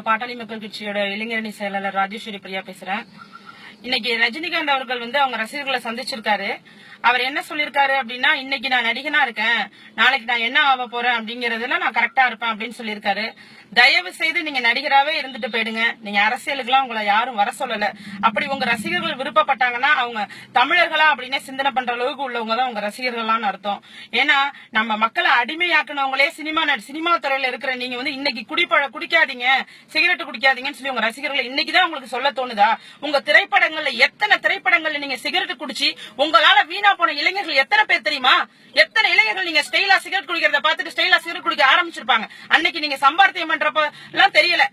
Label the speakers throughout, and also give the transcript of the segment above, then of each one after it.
Speaker 1: பாட்டாளி மக்கள் கட்சியோட இளைஞரணி செயலாளர் ராஜேஸ்வரி பிரியா பேசுறேன். இன்னைக்கு ரஜினிகாந்த் அவர்கள் அவங்க ரசிகர்களை சந்திச்சிருக்காரு. அவர் என்ன சொல்லிருக்காரு அப்படின்னா, இன்னைக்கு நான் நடிகனா இருக்கேன், நாளைக்கு நான் என்ன ஆக போறேன் அப்படிங்கறதுல நான் கரெக்டா இருப்பேன் அப்படின்னு சொல்லியிருக்காரு. தயவு செய்து நீங்க நடிகராவே இருந்துட்டு போயிடுங்க. நீங்க அரசியலுக்குலாம் உங்களை யாரும் வர சொல்லல. அப்படி உங்க ரசிகர்கள் விருப்பப்பட்டாங்கன்னா அவங்க தமிழர்களா அப்படின்னு சிந்தனை பண்ற அளவுக்கு உள்ளவங்க தான் உங்க ரசிகர்கள்லாம் அர்த்தம். ஏன்னா நம்ம மக்களை அடிமையாக்குனவங்களே சினிமா துறையில இருக்கிற நீங்க இன்னைக்கு குடிக்காதீங்க, சிகரெட் குடிக்காதீங்கன்னு சொல்லி உங்க ரசிகர்களை இன்னைக்குதான் உங்களுக்கு சொல்ல தோணுதா? உங்க திரைப்படங்கள்ல எத்தனை திரைப்படங்கள்ல நீங்க சிகரெட் குடிச்சு உங்களால வீணா போன இளைஞர்கள் எத்தனை பேர் தெரியுமா? எத்தனை இளைஞர்கள் நீங்க ஸ்டைலா சிகரெட் குடிக்கிறத பார்த்துட்டு ஸ்டைலா சிகரெட் குடிக்க ஆரம்பிச்சிருப்பாங்க. அன்னைக்கு நீங்க சம்பாத்தியம் பண்றப்ப எல்லாம் தெரியல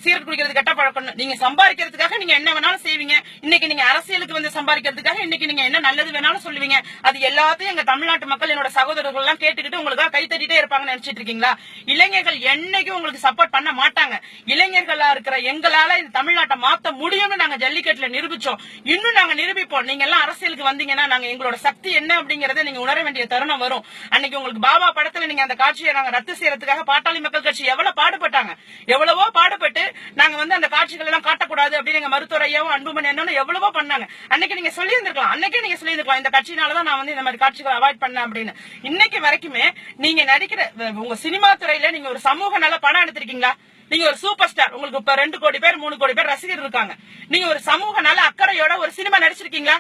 Speaker 1: சிகரெட் குடிக்கிறது கெட்ட பழக்கம். நீங்க சம்பாதிக்கிறதுக்காக நீங்க என்ன வேணாலும் செய்வீங்க. இன்னைக்கு நீங்க அரசியலுக்கு சம்பாதிக்கிறதுக்காக இன்னைக்கு நீங்க என்ன நல்லது வேணாலும் சொல்லுவீங்க. அது எல்லாத்தையும் எங்க தமிழ்நாட்டு மக்கள் என்னோட சகோதரர்கள் எல்லாம் கேட்டுக்கிட்டு உங்களுக்காக கை தட்டிட்டே இருப்பாங்கன்னு நினைச்சிட்டு இருக்கீங்களா? இளைஞர்கள் என்னைக்கும் உங்களுக்கு சப்போர்ட் பண்ண மாட்டாங்க. இளைஞர்களா இருக்கிற எங்களால இந்த தமிழ்நாட்டை மாத்த முடியும்னு நாங்க ஜல்லிக்கட்டுல நிரூபிச்சோம். இன்னும் நாங்க நிரூபிப்போம். நீங்க எல்லாம் அரசியலுக்கு வந்தீங்கன்னா நாங்க எங்களோட சக்தி என்ன அப்படிங்கறத நீங்க உணர வேண்டிய தருணம் வரும். அன்னைக்கு உங்களுக்கு பாபா படத்துல நீங்க அந்த காட்சியை நாங்க ரத்து செய்யறதுக்காக பாட்டாளி மக்கள் கட்சி எவ்வளவு பாடுபட்டாங்க. எவ்வளவோ பாடுபட்டு நாங்க அந்த காட்சிகள் எல்லாம் காட்டக்கூடாது அப்படின்னு மருத்துவர் ஐயாவும் அன்புமணி அண்ணனும் எவ்வளவோ பண்ணாங்க. அன்னைக்கு நீங்க சொல்லி இருந்திருக்கலாம். அன்னைக்கே நீங்க சொல்லி இருந்திருக்கலாம், இந்த கட்சினாலதான் நான் இந்த மாதிரி காட்சிகளை அவாய்ட் பண்ணேன் அப்படின்னு. இன்னைக்கு வரைக்குமே நீங்க நடிக்கிற உங்க சினிமா துறையில நீங்க ஒரு சமூக நல படம் எடுத்திருக்கீங்களா? நீங்க ஒரு சூப்பர் ஸ்டார், உங்களுக்கு இப்ப 2 கோடி பேர் 3 கோடி பேர் ரசிகர் இருக்காங்க. நீங்க ஒரு சமூக நல அக்கறையோட ஒரு சினிமா நடிச்சிருக்கீங்களா?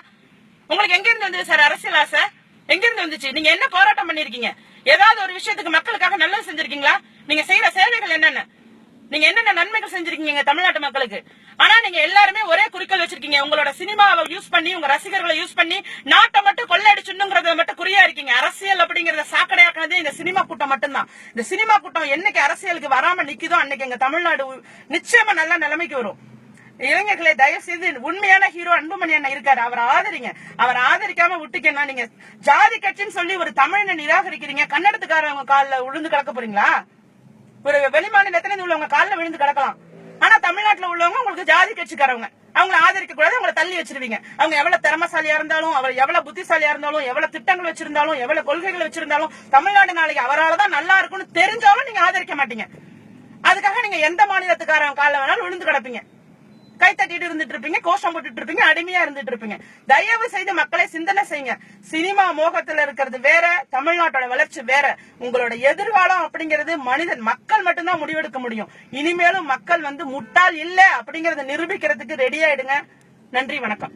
Speaker 1: உங்களுக்கு எங்க இருந்து வந்தது சார் அரசியல் ஆசை? எங்க இருந்து வந்துச்சு? நீங்க என்ன போராட்டம் பண்ணிருக்கீங்க? ஏதாவது ஒரு விஷயத்துக்கு மக்களுக்காக நல்லது செஞ்சிருக்கீங்களா? நீங்க செய்யற சேவைகள் என்னென்ன? நீங்க என்னென்ன நன்மைகள் செஞ்சிருக்கீங்க தமிழ்நாட்டு மக்களுக்கு? ஆனா நீங்க எல்லாருமே ஒரே குறிக்கோள் வச்சிருக்கீங்க. உங்களோட சினிமாவை யூஸ் பண்ணி, உங்க ரசிகர்களை யூஸ் பண்ணி நாட்டை மட்டும் கொள்ளையடிச்சுங்கிறத மட்டும் குறியா இருக்கீங்க. அரசியல் அப்படிங்கறத சாக்கடையாக்குனதே இந்த சினிமா கூட்டம் மட்டும்தான். இந்த சினிமா கூட்டம் என்னைக்கு அரசியலுக்கு வராம நிக்குதோ அன்னைக்கு எங்க தமிழ்நாடு நிச்சயமா நல்ல நிலைமைக்கு வரும். இளைஞர்களை தயவு செய்து உண்மையான ஹீரோ அன்புமணி அண்ணன் இருக்காரு, அவரை ஆதரிங்க. அவரை ஆதரிக்காம விட்டுக்கன்னா நீங்க ஜாதி கட்சின்னு சொல்லி ஒரு தமிழனை நிராகரிக்கிறீங்க. கன்னடத்துக்காரவங்க காலில் விழுந்து கிடக்க போறீங்களா? ஒரு வெளிமாநிலத்துல உள்ளவங்க காலில் விழுந்து கிடக்கலாம். ஆனா தமிழ்நாட்டுல உள்ளவங்க உங்களுக்கு ஜாதி கட்சிக்காரவங்க, அவங்களை ஆதரிக்க கூடாது, அவங்களை தள்ளி வச்சிருவீங்க. அவங்க எவ்வளவு திறமசாலியா இருந்தாலும், அவர் எவ்வளவு புத்திசாலியா இருந்தாலும், எவ்வளவு திட்டங்கள் வச்சிருந்தாலும், எவ்வளவு கொள்கைகள் வச்சிருந்தாலும், தமிழ்நாடு நாளைக்கு அவரால்தான் நல்லா இருக்கும்னு தெரிஞ்சாலும் நீங்க ஆதரிக்க மாட்டீங்க. அதுக்காக நீங்க எந்த மாநிலத்துக்காரங்க காலில் வேணாலும் விழுந்து கிடப்பீங்க, கை தட்டிட்டு இருந்துட்டு இருப்பீங்க, கோஷம் போட்டுட்டு இருப்பீங்க, அடிமையா இருந்துட்டு இருப்பீங்க. தயவு செய்து மக்களை சிந்தனை செய்யுங்க. சினிமா மோகத்துல இருக்கிறது வேற, தமிழ்நாட்டோட வளர்ச்சி வேற. உங்களோட எதிர்காலம் அப்படிங்கிறது மக்கள் மட்டும்தான் முடிவெடுக்க முடியும். இனிமேலும் மக்கள் முட்டாள் இல்ல அப்படிங்கறத நிரூபிக்கிறதுக்கு ரெடி ஆயிடுங்க. நன்றி, வணக்கம்.